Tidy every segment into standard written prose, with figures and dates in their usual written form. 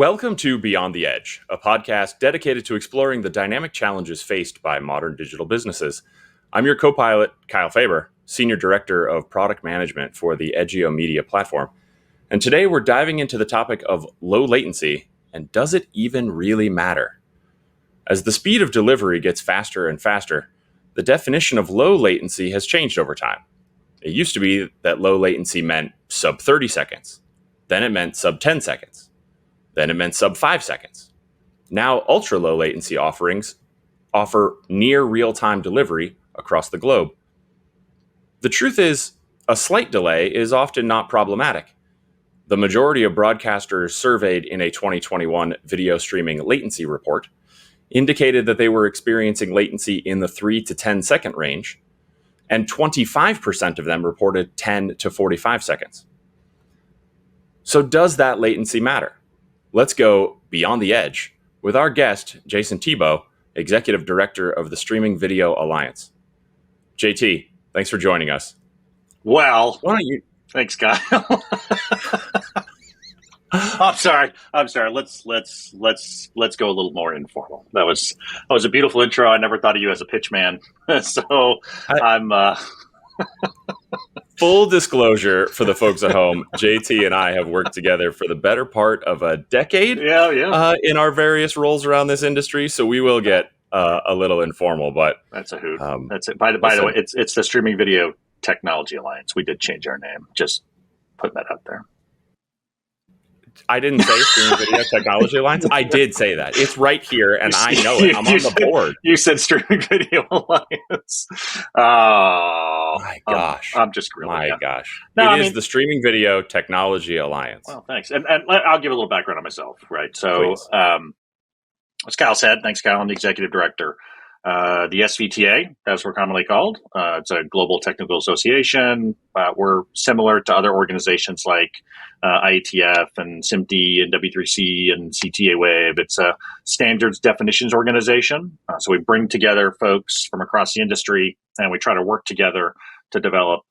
Welcome to Beyond the Edge, a podcast dedicated to exploring the dynamic challenges faced by modern digital businesses. I'm your co-pilot, Kyle Faber, Senior Director of Product Management for the Edgio media platform. And today we're diving into the topic of low latency, and does it even really matter? As the speed of delivery gets faster and faster, the definition of low latency has changed over time. It used to be that low latency meant sub 30 seconds. Then it meant sub 10 seconds. Then it meant sub 5 seconds. Now, ultra low latency offerings offer near real-time delivery across the globe. The truth is, a slight delay is often not problematic. The majority of broadcasters surveyed in a 2021 video streaming latency report indicated that they were experiencing latency in the 3 to 10 second range, and 25% of them reported 10 to 45 seconds. So does that latency matter? Let's go beyond the edge with our guest, Jason Thibeault, Executive Director of the Streaming Video Alliance. JT, thanks for joining us. Well, why don't you? Thanks, Kyle. I'm sorry. Let's go a little more informal. That was a beautiful intro. I never thought of you as a pitch man, so I'm. Full disclosure for the folks at home, JT and I have worked together for the better part of a decade in our various roles around this industry, so we will get a little informal, but... That's a hoot. That's it. By the way, it's the Streaming Video Technology Alliance. We did change our name. Just putting that out there. I didn't say Streaming Video Technology Alliance. I did say that. It's right here, and I know it. I'm on the board. You said Streaming Video Alliance. Oh, my gosh. I'm just grilling. My gosh. No, it is the Streaming Video Technology Alliance. Well, thanks. And I'll give a little background on myself, right? So, as Kyle said, thanks, Kyle. I'm the Executive Director. The SVTA, as we're commonly called, it's a global technical association. We're similar to other organizations like IETF and SMPTE and W3C and CTA Wave. It's a standards definitions organization. So we bring together folks from across the industry, and we try to work together to develop,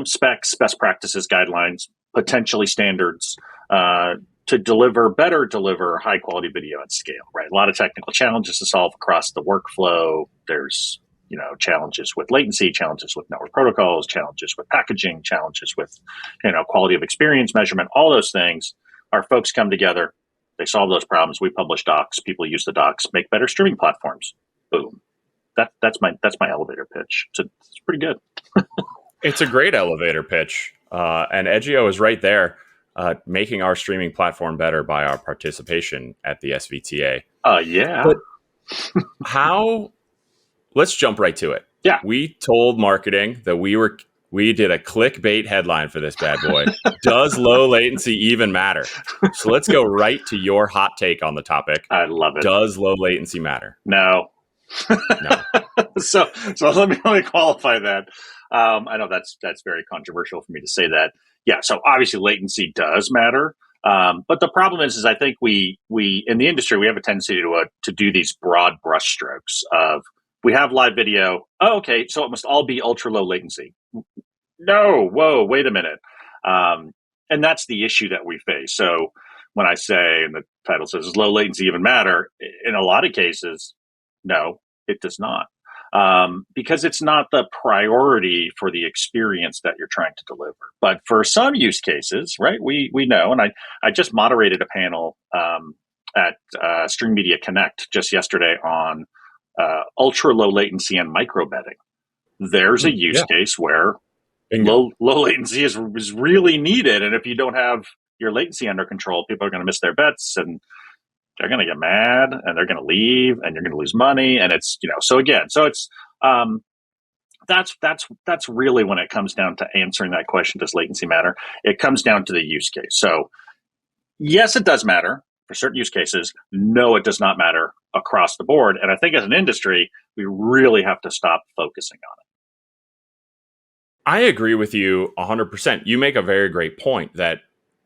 specs, best practices, guidelines, potentially standards, to deliver high quality video at scale, right? A lot of technical challenges to solve across the workflow. There's, challenges with latency, challenges with network protocols, challenges with packaging, challenges with, quality of experience measurement, all those things. Our folks come together, they solve those problems. We publish docs, people use the docs, make better streaming platforms. Boom. That's my elevator pitch. It's pretty good. It's a great elevator pitch. And Edgio is right there. Making our streaming platform better by our participation at the SVTA. Yeah. But let's jump right to it. Yeah. We told marketing that we did a clickbait headline for this bad boy. Does low latency even matter? So let's go right to your hot take on the topic. I love it. Does low latency matter? No. No. So let me qualify that. I know that's very controversial for me to say that. Yeah, so obviously latency does matter, but the problem is I think we in the industry we have a tendency to do these broad brushstrokes of we have live video. Oh, okay, so it must all be ultra low latency. No, whoa, wait a minute, and that's the issue that we face. So when I say, and the title says, does low latency even matter? In a lot of cases, no, it does not. Because it's not the priority for the experience that you're trying to deliver. But for some use cases, right, we know, and I just moderated a panel at Stream Media Connect just yesterday on ultra low latency and micro betting. There's a use case where low latency is really needed, and if you don't have your latency under control, people are going to miss their bets, and they're going to get mad, and they're going to leave, and you're going to lose money. And it's, so it's, that's really when it comes down to answering that question, does latency matter? It comes down to the use case. So yes, it does matter for certain use cases. No, it does not matter across the board. And I think as an industry, we really have to stop focusing on it. I agree with you 100%. You make a very great point that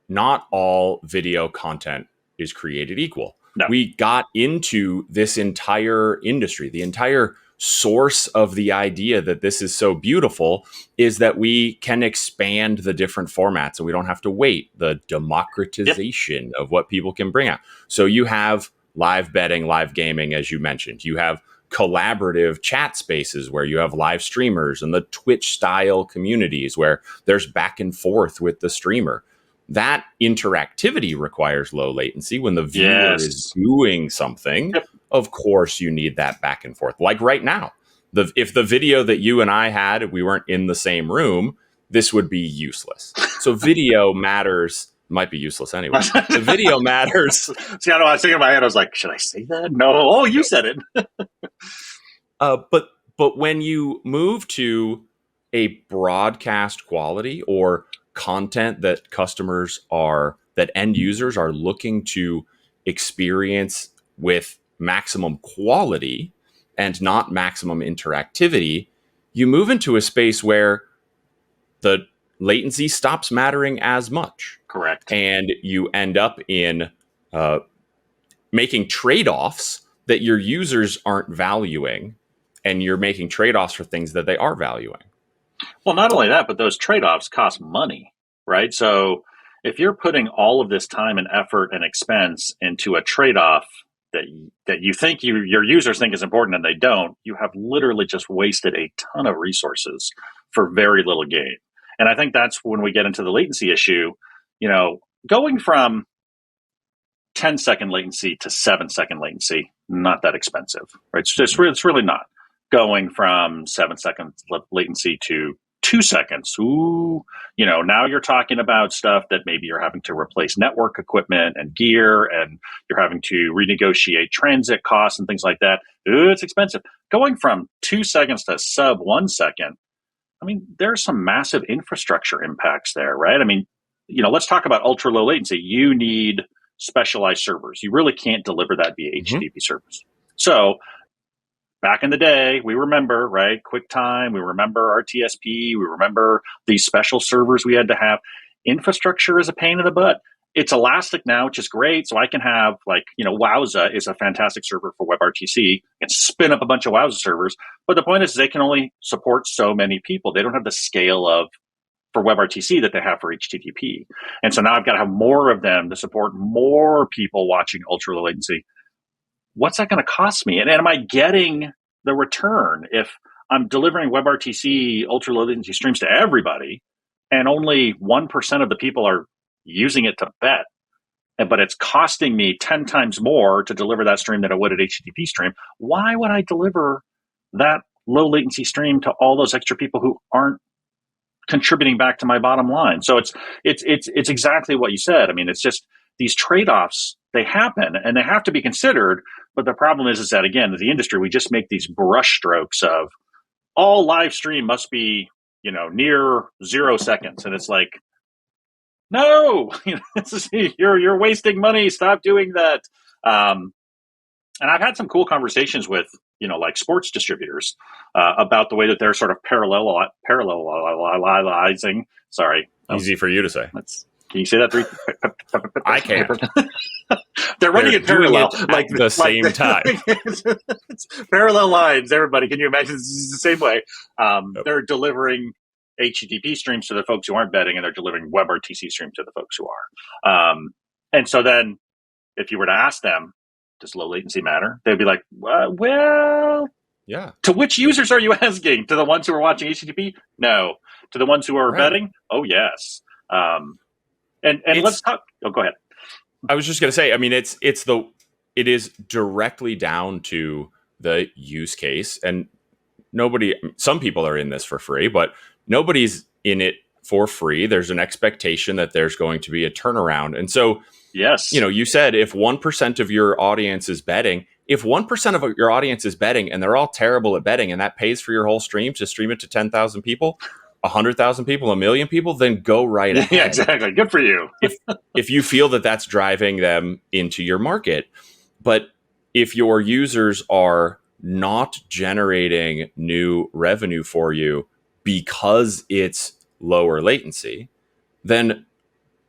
not all video content is created equal. No. We got into this entire industry, the entire source of the idea that this is so beautiful is that we can expand the different formats and we don't have to wait. The democratization of what people can bring out. So you have live betting, live gaming, as you mentioned. You have collaborative chat spaces where you have live streamers and the Twitch style communities where there's back and forth with the streamer. That interactivity requires low latency. When the viewer is doing something, of course you need that back and forth. Like right now, if the video that you and I had, we weren't in the same room, this would be useless. So video matters. Might be useless anyway. The video matters. See, I was thinking in my head, I was like, should I say that? No. Oh, you said it. But when you move to a broadcast quality or content that that end users are looking to experience with maximum quality and not maximum interactivity, you move into a space where the latency stops mattering as much. Correct. And you end up in making trade-offs that your users aren't valuing, and you're making trade-offs for things that they are valuing. Well, not only that, but those trade-offs cost money, right? So if you're putting all of this time and effort and expense into a trade-off that you think your users think is important and they don't, you have literally just wasted a ton of resources for very little gain. And I think that's when we get into the latency issue, going from 10-second latency to 7-second latency, not that expensive, right? It's really not. Going from 7-second latency to 2 seconds. Ooh, now you're talking about stuff that maybe you're having to replace network equipment and gear, and you're having to renegotiate transit costs and things like that. Ooh, it's expensive. Going from 2 seconds to sub 1 second, there's some massive infrastructure impacts there, right? Let's talk about ultra low latency. You need specialized servers. You really can't deliver that via HTTP servers. So back in the day, we remember, right? QuickTime, we remember RTSP, we remember these special servers we had to have. Infrastructure is a pain in the butt. It's elastic now, which is great. So I can have Wowza is a fantastic server for WebRTC and spin up a bunch of Wowza servers. But the point is they can only support so many people. They don't have the scale for WebRTC that they have for HTTP. And so now I've got to have more of them to support more people watching ultra low latency. What's that going to cost me? And am I getting the return if I'm delivering WebRTC ultra low latency streams to everybody and only 1% of the people are using it to bet, but it's costing me 10 times more to deliver that stream than it would an HTTP stream? Why would I deliver that low latency stream to all those extra people who aren't contributing back to my bottom line? So it's exactly what you said. It's just these trade-offs, they happen and they have to be considered. But the problem is that, again, as the industry, we just make these brush strokes of all live stream must be, near 0 seconds. And it's like, no, you're wasting money. Stop doing that. And I've had some cool conversations with, sports distributors about the way that they're sort of parallelizing. Sorry. Easy for you to say. Can you say that three? I can't. They're running in parallel, at the same time. Parallel lines, everybody. Can you imagine? This is the same way. They're delivering HTTP streams to the folks who aren't betting, and they're delivering WebRTC streams to the folks who are. And so then, if you were to ask them, does low latency matter? They'd be like, well, yeah. To which users are you asking? To the ones who are watching HTTP? No. To the ones who are betting? Oh, yes. And let's talk. Oh, go ahead. I was just going to say, it is directly down to the use case, and some people are in this for free, but nobody's in it for free. There's an expectation that there's going to be a turnaround. And so, yes, you said if 1% of your audience is betting, if 1% of your audience is betting and they're all terrible at betting and that pays for your whole stream to stream it to 10,000 people, 100,000 people, 1 million people, then go right ahead. Yeah, exactly. Good for you. if you feel that that's driving them into your market. But if your users are not generating new revenue for you because it's lower latency, then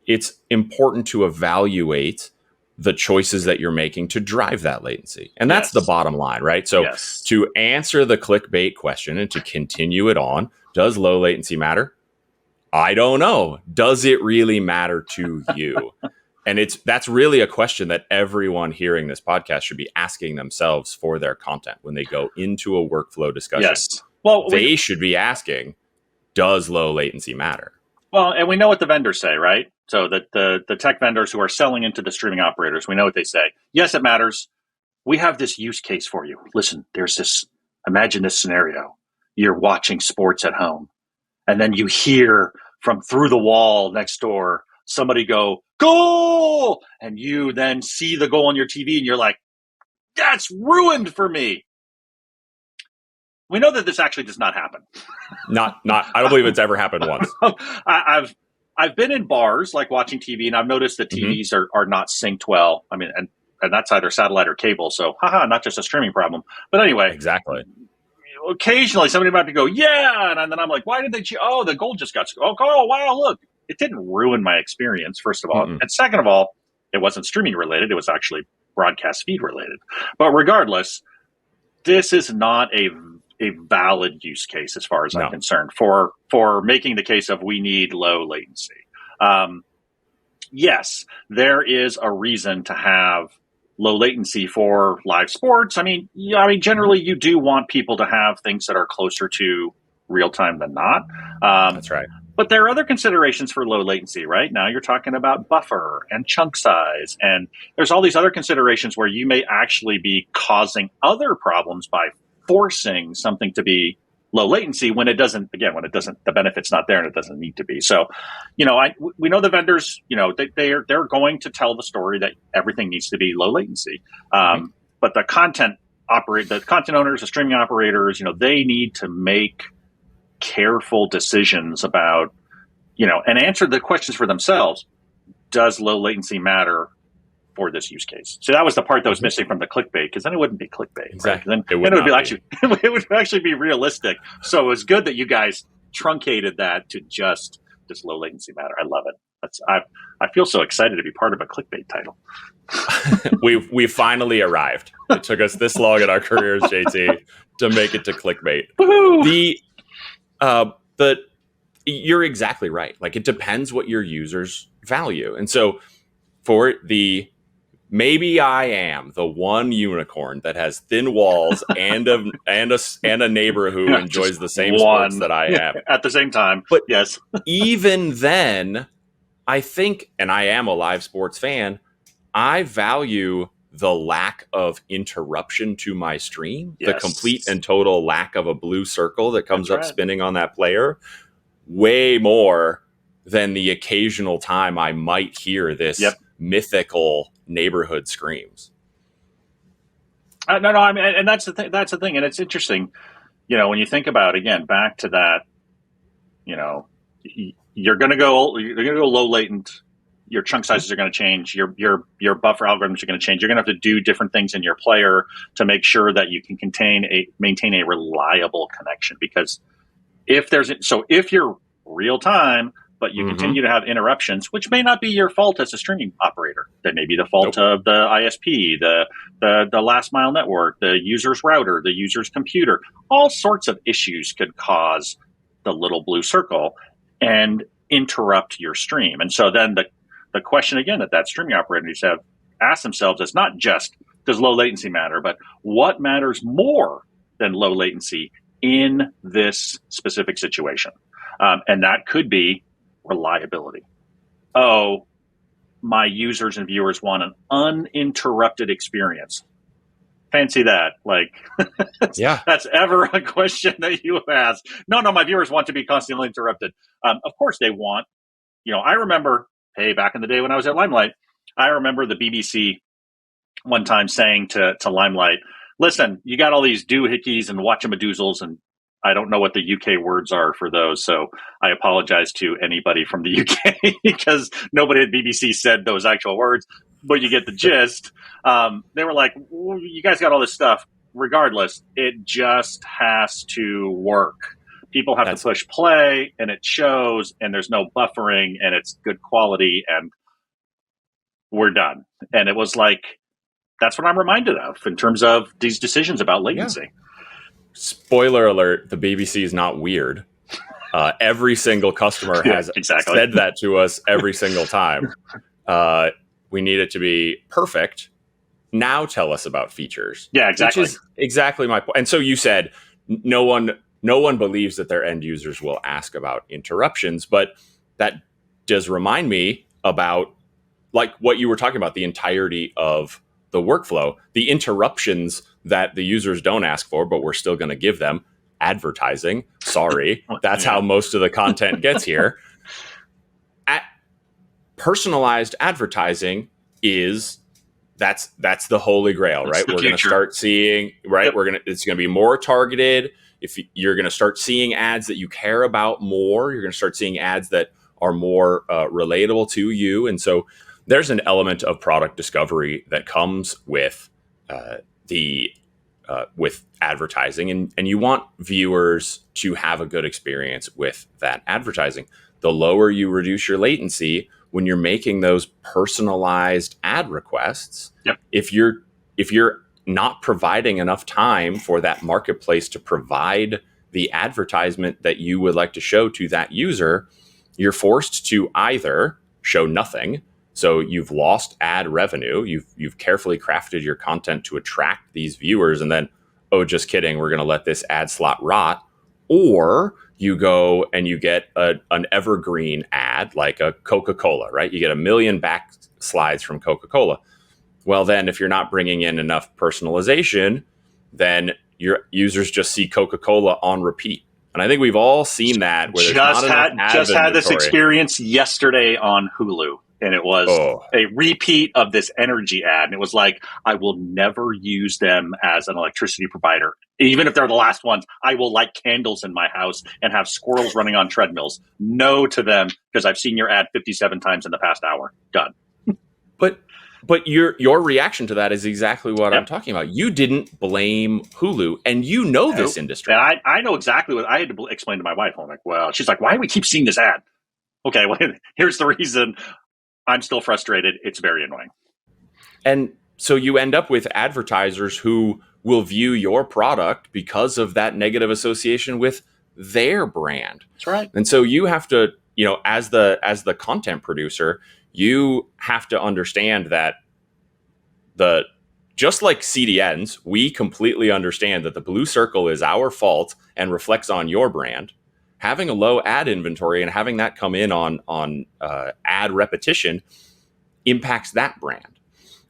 it's important to evaluate the choices that you're making to drive that latency. And that's the Yes. bottom line, right? So Yes. to answer the clickbait question and to continue it on, does low latency matter? I don't know. Does it really matter to you? And that's really a question that everyone hearing this podcast should be asking themselves for their content when they go into a workflow discussion. Yes. Well, they should be asking, does low latency matter? Well, and we know what the vendors say, right? So that the tech vendors who are selling into the streaming operators, we know what they say. Yes, it matters. We have this use case for you. Listen, imagine this scenario. You're watching sports at home, and then you hear from through the wall next door somebody go, goal! And you then see the goal on your TV, and you're like, that's ruined for me. We know that this actually does not happen. Not. I don't believe it's ever happened once. I've been in bars like watching TV, and I've noticed that TVs are not synced well. I mean, and that's either satellite or cable. So, not just a streaming problem. But anyway, exactly. Occasionally, somebody might go, yeah, and then I'm like, why did they? Oh, the goal just got. Oh, wow! Look, it didn't ruin my experience. First of all, and second of all, it wasn't streaming related. It was actually broadcast feed related. But regardless, this is not a valid use case as far as I'm concerned for making the case of we need low latency. Yes, there is a reason to have low latency for live sports. I mean, generally you do want people to have things that are closer to real time than not. That's right. But there are other considerations for low latency, right? Now you're talking about buffer and chunk size, and there's all these other considerations where you may actually be causing other problems by forcing something to be low latency when it doesn't, the benefit's not there and it doesn't need to be. So, we know the vendors, they're going to tell the story that everything needs to be low latency. But the content owners, the streaming operators, they need to make careful decisions about, and answer the questions for themselves. Does low latency matter for this use case? So that was the part that was missing from the clickbait, because then it wouldn't be clickbait. Exactly. Right? Then it would actually be realistic. So it was good that you guys truncated that to just does low latency matter. I love it. I feel so excited to be part of a clickbait title. we finally arrived. It took us this long in our careers, JT, to make it to clickbait. But you're exactly right. Like, it depends what your users value. And so for maybe I am the one unicorn that has thin walls and a neighbor who enjoys the same sports that I am at the same time. But yes, even then, I think, and I am a live sports fan, I value the lack of interruption to my stream, the complete and total lack of a blue circle that comes up spinning on that player, way more than the occasional time I might hear this mythical neighborhood screams. No, I mean, and that's the thing. That's the thing, and it's interesting. When you think about, again, back to that, you're going to go low latent. Your chunk sizes are going to change. Your buffer algorithms are going to change. You're going to have to do different things in your player to make sure that you can maintain a reliable connection. Because if you're real time, but you continue to have interruptions, which may not be your fault as a streaming operator. That may be the fault of the ISP, the last mile network, the user's router, the user's computer. All sorts of issues could cause the little blue circle and interrupt your stream. And so then the question again that streaming operator needs to have asked themselves is not just does low latency matter, but what matters more than low latency in this specific situation? And that could be reliability. Oh, my users and viewers want an uninterrupted experience. Fancy that. Like, that's ever a question that you ask. No, my viewers want to be constantly interrupted. Of course they want, I remember, back in the day when I was at Limelight, I remember the BBC one time saying to Limelight, listen, you got all these doohickeys and watchamadoozles, and I don't know what the UK words are for those, so I apologize to anybody from the UK because nobody at BBC said those actual words, but you get the gist. They were like, well, you guys got all this stuff. Regardless, it just has to work. People have to push play, and it shows, and there's no buffering, and it's good quality. And we're done. And it was like, that's what I'm reminded of in terms of these decisions about Yeah. latency. Spoiler alert, the BBC is not weird. Every single customer has exactly. said that to us every single time. We need it to be perfect. Now tell us about features. Yeah, exactly. Which is exactly my point. And so you said no one believes that their end users will ask about interruptions, but that does remind me about like what you were talking about, the entirety of the workflow, the interruptions that the users don't ask for, but we're still going to give them. Advertising. Sorry, that's how most of the content gets here. Personalized advertising is that's the holy grail, right? We're going to start seeing, right? Yep. It's going to be more targeted. If you're going to start seeing ads that you care about more, you're going to start seeing ads that are more relatable to you. And so there's an element of product discovery that comes with with advertising, and you want viewers to have a good experience with that advertising. The lower you reduce your latency when you're making those personalized ad requests, yep. if you're not providing enough time for that marketplace to provide the advertisement that you would like to show to that user, you're forced to either show nothing. So you've lost ad revenue. You've carefully crafted your content to attract these viewers, and then, oh, just kidding, we're going to let this ad slot rot. Or you go and you get an evergreen ad like a Coca-Cola, right? You get 1 million back slides from Coca-Cola. Well, then if you're not bringing in enough personalization, then your users just see Coca-Cola on repeat. And I think we've all seen that where there's just had this experience yesterday on Hulu. And it was a repeat of this energy ad. And it was like, I will never use them as an electricity provider. Even if they're the last ones, I will light candles in my house and have squirrels running on treadmills. No to them, because I've seen your ad 57 times in the past hour. Done. But your reaction to that is exactly what I'm talking about. You didn't blame Hulu, and you know this industry. And I know exactly what I had to explain to my wife. I'm like, well, she's like, why do we keep seeing this ad? Okay, well, here's the reason. I'm still frustrated. It's very annoying. And so you end up with advertisers who will view your product because of that negative association with their brand. That's right. And so you have to, as the content producer, you have to understand that just like CDNs, we completely understand that the blue circle is our fault and reflects on your brand. Having a low ad inventory and having that come in on ad repetition impacts that brand.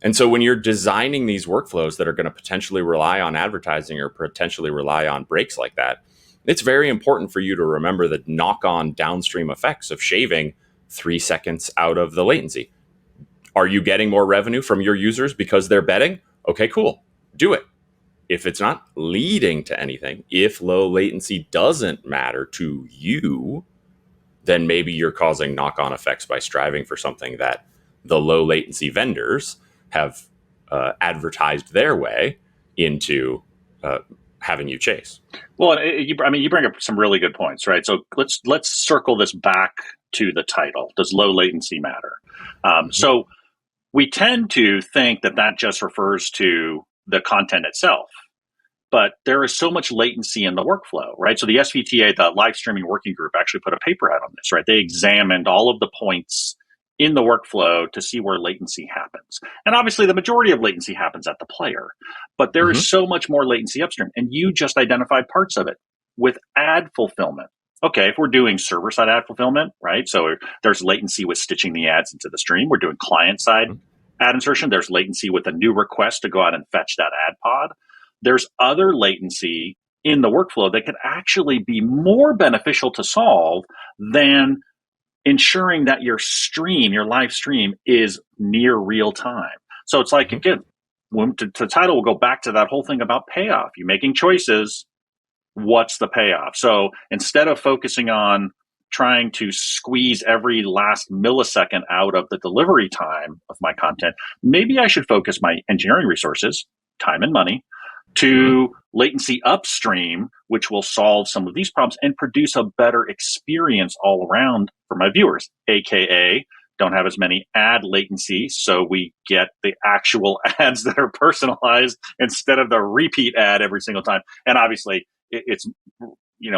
And so when you're designing these workflows that are going to potentially rely on advertising or potentially rely on breaks like that, it's very important for you to remember the knock-on downstream effects of shaving 3 seconds out of the latency. Are you getting more revenue from your users because they're betting? Okay, cool. Do it. If it's not leading to anything, if low latency doesn't matter to you, then maybe you're causing knock-on effects by striving for something that the low latency vendors have advertised their way into having you chase. Well, you bring up some really good points, right? So let's circle this back to the title. Does low latency matter? So we tend to think that just refers to the content itself. But there is so much latency in the workflow, right? So the SVTA, the live streaming working group, actually put a paper out on this, right? They examined all of the points in the workflow to see where latency happens. And obviously the majority of latency happens at the player, but there is so much more latency upstream. And you just identified parts of it with ad fulfillment. Okay, if we're doing server-side ad fulfillment, right? So there's latency with stitching the ads into the stream. We're doing client-side ad insertion. There's latency with a new request to go out and fetch that ad pod. There's other latency in the workflow that could actually be more beneficial to solve than ensuring that your live stream is near real time. So it's like, again, the title will go back to that whole thing about payoff. You're making choices. What's the payoff? So instead of focusing on trying to squeeze every last millisecond out of the delivery time of my content, maybe I should focus my engineering resources, time and money, to latency upstream, which will solve some of these problems and produce a better experience all around for my viewers, aka don't have as many ad latency, so we get the actual ads that are personalized instead of the repeat ad every single time. And obviously, it's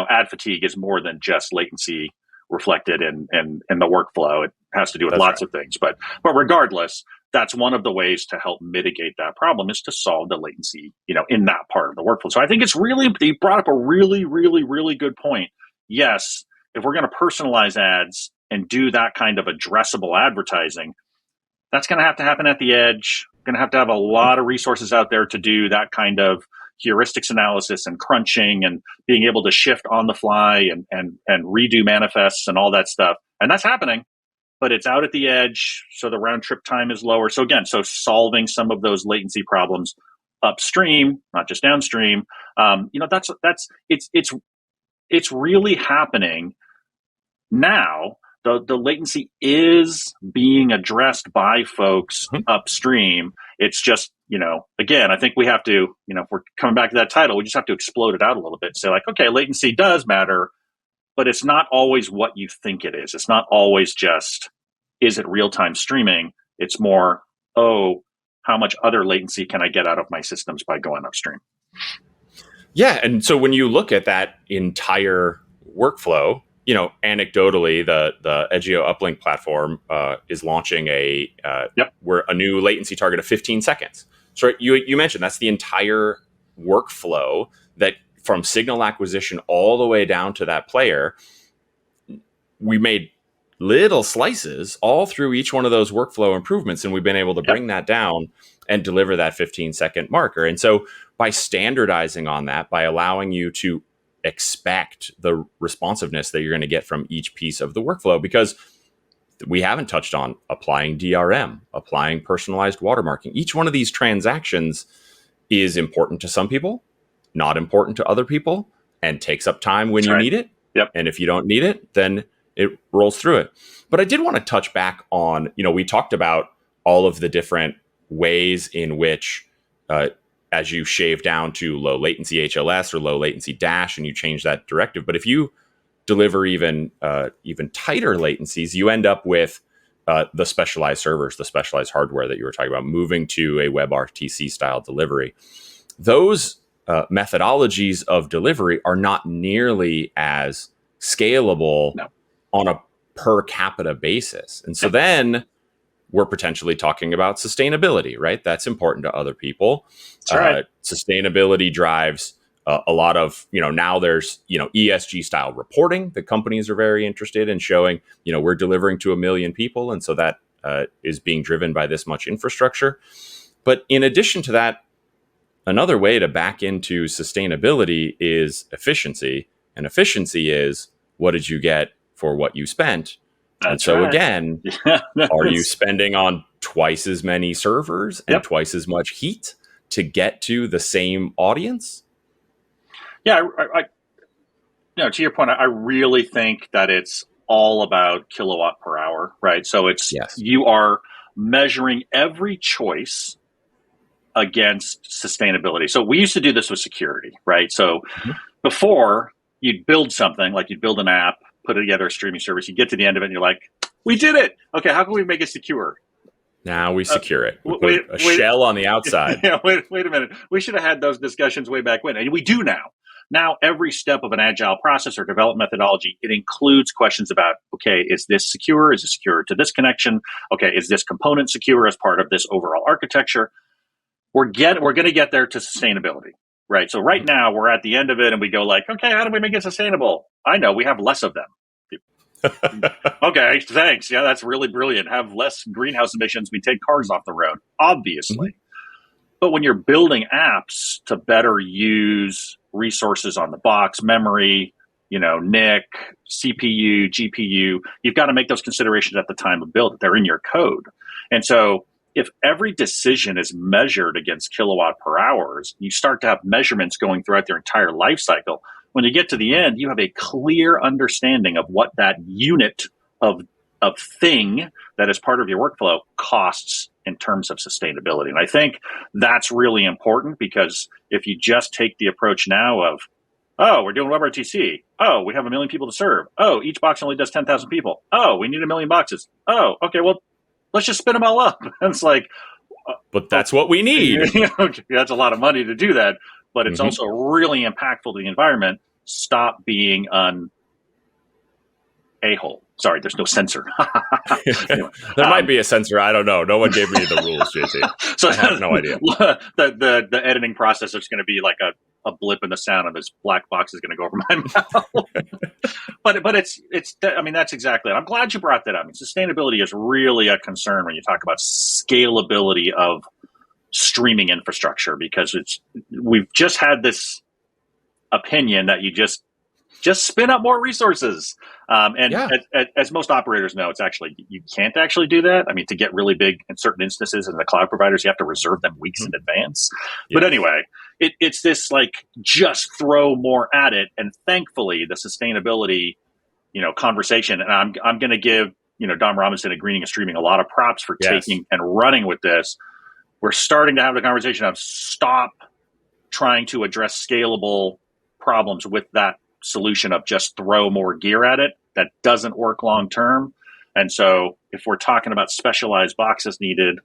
ad fatigue is more than just latency reflected in the workflow. It has to do with That's lots right. of things. But regardless, that's one of the ways to help mitigate that problem is to solve the latency, in that part of the workflow. So I think it's really, you brought up a really, really, really good point. Yes, if we're going to personalize ads and do that kind of addressable advertising, that's going to happen at the edge. Going to have a lot of resources out there to do that kind of heuristics analysis and crunching and being able to shift on the fly and redo manifests and all that stuff. And that's happening, but it's out at the edge, so the round trip time is lower. So again, solving some of those latency problems upstream, not just downstream. It's really happening now. The latency is being addressed by folks upstream. It's just, again, I think we have to, if we're coming back to that title, we just have to explode it out a little bit and say like, okay, latency does matter, but it's not always what you think it is. It's not always just, is it real-time streaming? It's more, how much other latency can I get out of my systems by going upstream? Yeah. And so when you look at that entire workflow, anecdotally, the Edgio uplink platform is launching a new latency target of 15 seconds. So you mentioned that's the entire workflow that from signal acquisition all the way down to that player. We made little slices all through each one of those workflow improvements, and we've been able to bring that down and deliver that 15-second marker. And so by standardizing on that, by allowing you to expect the responsiveness that you're going to get from each piece of the workflow, because we haven't touched on applying DRM, applying personalized watermarking. Each one of these transactions is important to some people, not important to other people, and takes up time when you need it. Yep. And if you don't need it, then it rolls through it. But I did want to touch back on, we talked about all of the different ways in which, as you shave down to low latency HLS or low latency dash and you change that directive. But if you deliver even tighter latencies, you end up with the specialized servers, the specialized hardware that you were talking about, moving to a WebRTC style delivery. Those methodologies of delivery are not nearly as scalable on a per capita basis. And so then we're potentially talking about sustainability, right? That's important to other people. Sustainability drives a lot of, now there's, ESG style reporting that companies are very interested in showing, we're delivering to 1 million people. And so that is being driven by this much infrastructure. But in addition to that, another way to back into sustainability is efficiency. And efficiency is, what did you get for what you spent? And so again, are you spending on twice as many servers and twice as much heat to get to the same audience? Yeah, to your point, I really think that it's all about kilowatt per hour, right? So it's you are measuring every choice against sustainability. So we used to do this with security, right? So before you'd build something, like you'd build an app, put it together, a streaming service, you get to the end of it and you're like, we did it. Okay, how can we make it secure? Now we secure it. We put a shell on the outside. Wait a minute. We should have had those discussions way back when. And we do now. Now, every step of an agile process or development methodology, it includes questions about, okay, is this secure? Is it secure to this connection? Okay, is this component secure as part of this overall architecture? We're going to get there to sustainability, right? So right now we're at the end of it and we go like, okay, how do we make it sustainable? I know we have less of them. Okay, thanks. Yeah, that's really brilliant. Have less greenhouse emissions. We take cars off the road, obviously. But when you're building apps to better use resources on the box, memory, NIC, CPU, GPU, you've got to make those considerations at the time of build. They're in your code. And so if every decision is measured against kilowatt per hours, you start to have measurements going throughout their entire life cycle. When you get to the end, you have a clear understanding of what that unit of thing that is part of your workflow costs in terms of sustainability. And I think that's really important, because if you just take the approach now of, Oh, we're doing WebRTC. Oh, we have 1 million people to serve. Oh, each box only does 10,000 people. Oh, we need 1 million boxes. Oh, okay, well, let's just spin them all up. And it's like, but that's what we need. That's a lot of money to do that, but it's also really impactful to the environment. Stop being an a-hole. Sorry, there's no censor. Anyway, there might be a censor. I don't know. No one gave me the rules, JT. So I have no idea. The editing process is going to be like a blip in the sound, and this black box is going to go over my mouth. but it's I mean, that's exactly it. I'm glad you brought that up. I mean, sustainability is really a concern when you talk about scalability of streaming infrastructure, because we've just had this opinion that you just spin up more resources. As most operators know, it's actually, you can't actually do that. I mean, to get really big in certain instances in the cloud providers, you have to reserve them weeks in advance. But anyway, it's this like, just throw more at it. And thankfully the sustainability, conversation, and I'm going to give, Dom Robinson at Greening and Streaming a lot of props for taking and running with this. We're starting to have the conversation of stop trying to address scalable problems with that solution of just throw more gear at it. That doesn't work long term. And so if we're talking about specialized boxes needed,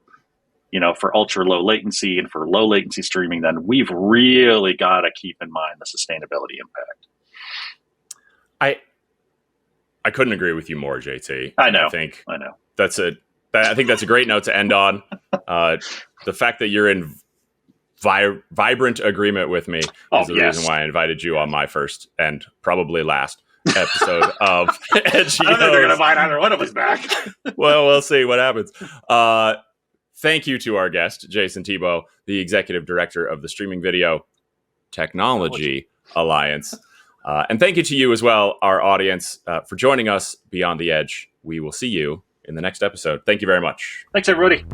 for ultra low latency and for low latency streaming, then we've really got to keep in mind the sustainability impact. I couldn't agree with you more, JT. I know. I think that's a great note to end on. The fact that you're in vibrant agreement with me is the reason why I invited you on my first and probably last episode of Edgio. I don't think they're going to invite either one of us back. Well, we'll see what happens. Thank you to our guest, Jason Thibeault, the executive director of the Streaming Video Technology Alliance. And thank you to you as well, our audience, for joining us Beyond the Edge. We will see you in the next episode. Thank you very much. Thanks, everybody.